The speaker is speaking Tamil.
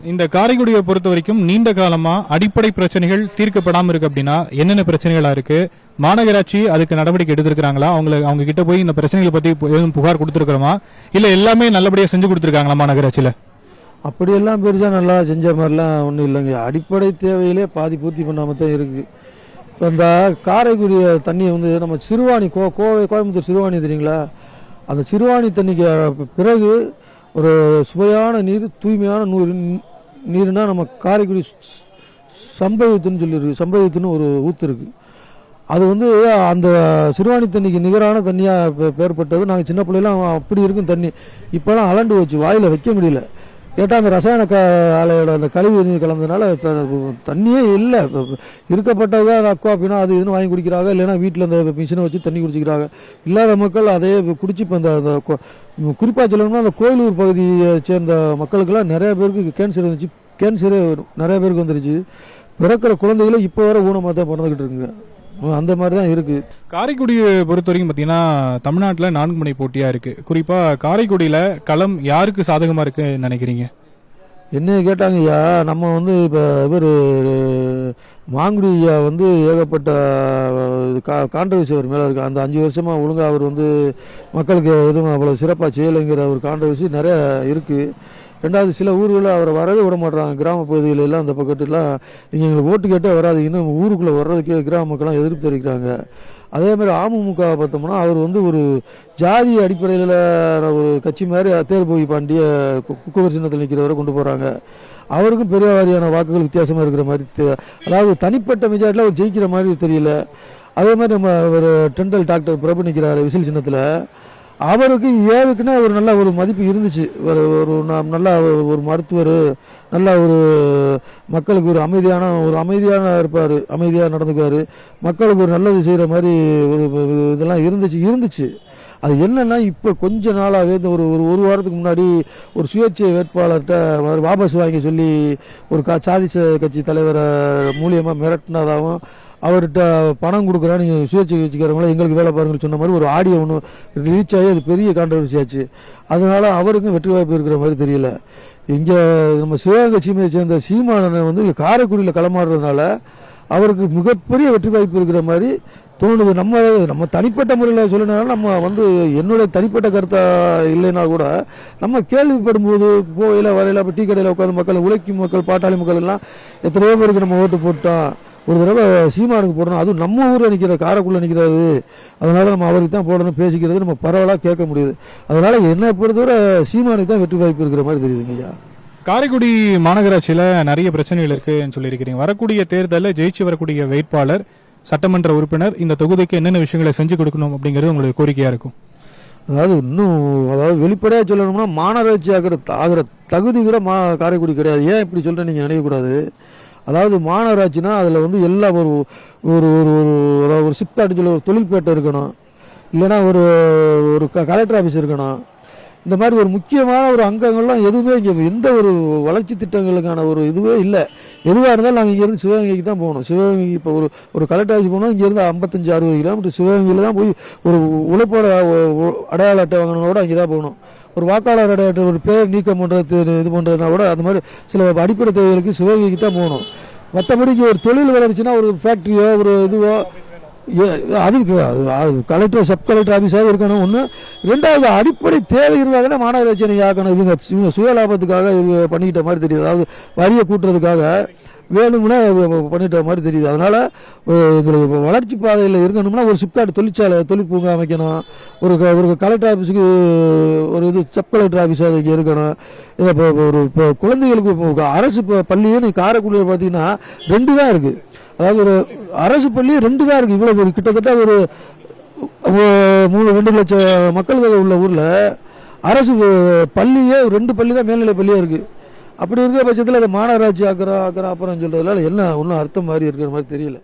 இந்த காரைக்குடியை பொறுத்த வரைக்கும் நீண்ட காலமா அடிப்படை பிரச்சனைகள் தீர்க்கப்படாம இருக்கு அப்படின்னா என்னென்ன பிரச்சனைகளா இருக்கு? மாநகராட்சி அதுக்கு நடவடிக்கை எடுத்திருக்காங்களா? அவங்க கிட்ட போய் இந்த பிரச்சனைகளை பத்தி எதுவும் புகார் கொடுத்திருக்கிறோமா? இல்ல எல்லாமே நல்லபடியா செஞ்சு கொடுத்திருக்காங்களா மாநகராட்சியில? அப்படியெல்லாம் பெருசாக நல்லா செஞ்ச மாதிரிலாம் ஒன்றும் இல்லைங்க. அடிப்படை தேவையிலே பாதி பூர்த்தி பண்ணாமல் தான் இருக்குது. இப்போ இந்த காரைக்குடி தண்ணியை வந்து நம்ம சிறுவாணி கோயம்புத்தூர் சிறுவாணி தெரியுங்களா? அந்த சிறுவாணி தண்ணிக்கு பிறகு ஒரு சுவையான நீர், தூய்மையான நீர்னா நம்ம காரைக்குடி சம்பவித்துன்னு சொல்லியிருக்கு. சம்பவித்துன்னு ஒரு ஊற்று இருக்குது. அது வந்து அந்த சிறுவாணி தண்ணிக்கு நிகரான தண்ணியாக பேர்பட்டது. நாங்கள் சின்ன பிள்ளைலாம் அப்படி இருக்கும் தண்ணி. இப்போலாம் அலண்டு வச்சு வாயில் வைக்க முடியல. கேட்டால் அந்த ரசாயன ஆலையோட அந்த கழிவு நீர் கலந்ததுனால தண்ணியே இல்லை. இருக்கப்பட்டவங்க அக்வா அப்படின்னா அது இதுன்னு வாங்கி குடிக்கிறாங்க, இல்லைன்னா வீட்டில் அந்த மிஷினை வச்சு தண்ணி குடிச்சிக்கிறாங்க. இல்லாத மக்கள் அதே குடிச்சு இப்போ இந்த குறிப்பாக சொல்லணும்னா அந்த கோயிலூர் பகுதியை சேர்ந்த மக்களுக்கெல்லாம் நிறைய பேருக்கு கேன்சர் இருந்துச்சு. கேன்சரே நிறைய பேருக்கு வந்துருச்சு. பிறக்கிற குழந்தைகளும் இப்போ வர ஊனமாக தான் பிறந்துக்கிட்டு இருக்குங்க. அந்த மாதிரி தான் இருக்குது. காரைக்குடியை பொறுத்த வரைக்கும் பார்த்தீங்கன்னா தமிழ்நாட்டில் 4 முனை போட்டியாக இருக்குது. குறிப்பாக காரைக்குடியில் களம் யாருக்கு சாதகமாக இருக்குன்னு நினைக்கிறீங்க? என்ன கேட்டாங்க ஐயா, நம்ம வந்து இப்போ இவர் மாங்குடி ஐயா வந்து ஏகப்பட்ட கான்ட்ரவர்சி அவர் மேலே இருக்குது. அந்த 5 வருஷமாக ஒழுங்காக அவர் வந்து மக்களுக்கு எதுவும் அவ்வளோ சிறப்பாக செய்யலைங்கிற ஒரு கான்ட்ரவர்சி நிறைய இருக்குது. ரெண்டாவது, சில ஊர்களில் அவரை வரவே விட மாட்டாங்க. கிராம பகுதிகளில் எல்லாம் அந்த பக்கத்துலாம் நீங்கள் எங்களுக்கு ஓட்டு கேட்டே வராது, இன்னும் ஊருக்குள்ளே வர்றதுக்கே கிராம மக்கள்லாம் எதிர்ப்பு தெரிவிக்கிறாங்க. அதேமாதிரி அமமுக பார்த்தோம்னா அவர் வந்து ஒரு ஜாதி அடிப்படையில் ஒரு கட்சி மாதிரி தேர்போகி பாண்டிய குக்கவர் சின்னத்தில் நிற்கிறவரை கொண்டு போகிறாங்க. அவருக்கும் பெரிய வாரியான வாக்குகள் வித்தியாசமாக இருக்கிற மாதிரி, அதாவது தனிப்பட்ட மெஜாரிட்டியில் அவர் ஜெயிக்கிற மாதிரி தெரியல. அதே மாதிரி நம்ம ஒரு டென்டல் டாக்டர் பிரபு நிற்கிறார் விசில் சின்னத்தில். அவருக்கு ஏதுக்குன்னா ஒரு நல்ல ஒரு மதிப்பு இருந்துச்சு. ஒரு நல்ல ஒரு மருத்துவர், நல்ல ஒரு மக்களுக்கு ஒரு அமைதியான இருப்பார், அமைதியாக நடந்துக்குவார், மக்களுக்கு ஒரு நல்லது செய்கிற மாதிரி ஒரு இதெல்லாம் இருந்துச்சு. அது என்னன்னா இப்போ கொஞ்ச நாளாகவே இந்த ஒரு வாரத்துக்கு முன்னாடி ஒரு சுயேட்சை வேட்பாளர்கிட்ட வாபஸ் வாங்கி சொல்லி ஒரு சாதி கட்சி தலைவரை மூலியமாக மிரட்டினதாகவும், அவர்கிட்ட பணம் கொடுக்குறா நீங்கள் சுயேட்சை கட்சிக்காரங்கள எங்களுக்கு வேலை பாருங்கன்னு சொன்ன மாதிரி ஒரு ஆடியோ ஒன்று ரீச் ஆகி அது பெரிய கான்ட்ரவர்சி ஆச்சு. அதனால அவருக்கும் வெற்றி வாய்ப்பு இருக்கிற மாதிரி தெரியல. இங்கே நம்ம சிவகங்கை கட்சியை சேர்ந்த சீமானனை வந்து காரைக்குடியில் களமாடுறதுனால அவருக்கு மிகப்பெரிய வெற்றி வாய்ப்பு இருக்கிற மாதிரி தோணுது. நம்ம தனிப்பட்ட முறையில் சொல்லினாலும் நம்ம வந்து என்னுடைய தனிப்பட்ட கருத்தா இல்லைன்னா கூட நம்ம கேள்விப்படும் போது போயில வரையில இப்போ டீ கடையில் உட்காந்து மக்கள், உழைக்கும் மக்கள், பாட்டாளி மக்கள் எல்லாம் எத்தனையோ பேருக்கு நம்ம ஓட்டு போட்டோம். ஒரு தடவை சீமானுக்கு போடணும், அதுவும் நம்ம ஊரில் நிற்கிற காரைக்குள்ள நிற்கிறாரு, அதனால நம்ம அவருக்கு தான் போடணும் பேசிக்கிறது நம்ம பரவலாக கேட்க முடியுது. அதனால என்னை பொறுத்தவரை சீமானுக்கு தான் வெற்றி வாய்ப்பு இருக்கிற மாதிரி தெரியுதுங்க ஐயா. காரைக்குடி மாநகராட்சியில் நிறைய பிரச்சனைகள் இருக்குன்னு சொல்லியிருக்கிறீங்க. வரக்கூடிய தேர்தலில் ஜெயிச்சு வரக்கூடிய வேட்பாளர், சட்டமன்ற உறுப்பினர் இந்த தொகுதிக்கு என்னென்ன விஷயங்களை செஞ்சு கொடுக்கணும் அப்படிங்கிறது உங்களுக்கு கோரிக்கையாக இருக்கும்? அதாவது வெளிப்படையாக சொல்லணும்னா மாநகராட்சி ஆகிற தகுதி கூட காரைக்குடி கிடையாது. ஏன் இப்படி சொல்கிறேன் நீங்கள் நினைக்கக்கூடாது. அதாவது மாநகராட்சினா அதில் வந்து எல்லாம் ஒரு ஒரு ஒரு சிப்காட்டுல ஒரு தொழில்பேட்டை இருக்கணும், இல்லைன்னா ஒரு கலெக்டர் ஆஃபீஸ் இருக்கணும். இந்த மாதிரி ஒரு முக்கியமான ஒரு அங்கங்கள்லாம் எதுவுமே இங்கே எந்த ஒரு வளர்ச்சி திட்டங்களுக்கான ஒரு இதுவே இல்லை. எதுவாக இருந்தாலும் நாங்கள் இங்கேருந்து சிவகங்கைக்கு தான் போகணும். சிவகங்கை இப்போ ஒரு கலெக்டர் ஆஃபீஸ் போனால் இங்கேருந்து 55-60 கிலோமீட்டர் சிவகங்கையில் தான் போய் ஒரு உழைப்போட அடையாள அட்டை வாங்கினோட அங்கே தான் போகணும். ஒரு வாக்காளர் அடையாள ஒரு பேர் நீக்கம் பண்ணுறது இது பண்ணுறதுனா கூட அந்த மாதிரி சில அடிப்படை தேவைகளுக்கு சிவகங்கைக்கு தான் போகணும். மற்றபடிக்கு ஒரு தொழில் வளர்ச்சின்னா ஒரு ஃபேக்ட்ரியோ ஒரு இதுவோ அதுக்கு கலெக்டர் சப் கலெக்டர் ஆஃபீஸாக இருக்கணும் ஒன்று. ரெண்டாவது, அடிப்படை தேவை இருந்தால் தானே மாநகராட்சி ஆக்கணும். இவங்க சுயலாபத்துக்காக இவங்க பண்ணிக்கிட்ட மாதிரி தெரியுது. அதாவது வரியை கூட்டுறதுக்காக வேணும்னா பண்ணிட்ட மாதிரி தெரியுது. அதனால் எங்களுக்கு வளர்ச்சி பாதையில் இருக்கணும்னா ஒரு சிப்காட் தொழிற்சாலை, தொழிற்பூங்கா அமைக்கணும். ஒரு கலெக்டர் ஆஃபீஸுக்கு ஒரு சப் கலெக்டர் ஆஃபீஸாக இங்கே இருக்கணும். இதை இப்போ குழந்தைகளுக்கு அரசு பள்ளியே காரைக்குடியில் பார்த்தீங்கன்னா 2 தான் இருக்குது. அதாவது ஒரு அரசு பள்ளி 2 தான் இருக்குது. இவ்வளோ கிட்டத்தட்ட ஒரு 2 லட்சம் மக்கள் தொகை உள்ள ஊரில் அரசு பள்ளியே 2 பள்ளி தான் மேல்நிலை பள்ளியாக இருக்குது. அப்படி இருக்கிற பட்சத்தில் அதை மாநகராட்சி ஆக்கிறோம் அப்புறம் சொல்கிறதுனால என்ன ஒன்றும் அர்த்தம் மாதிரி இருக்கிற மாதிரி தெரியல.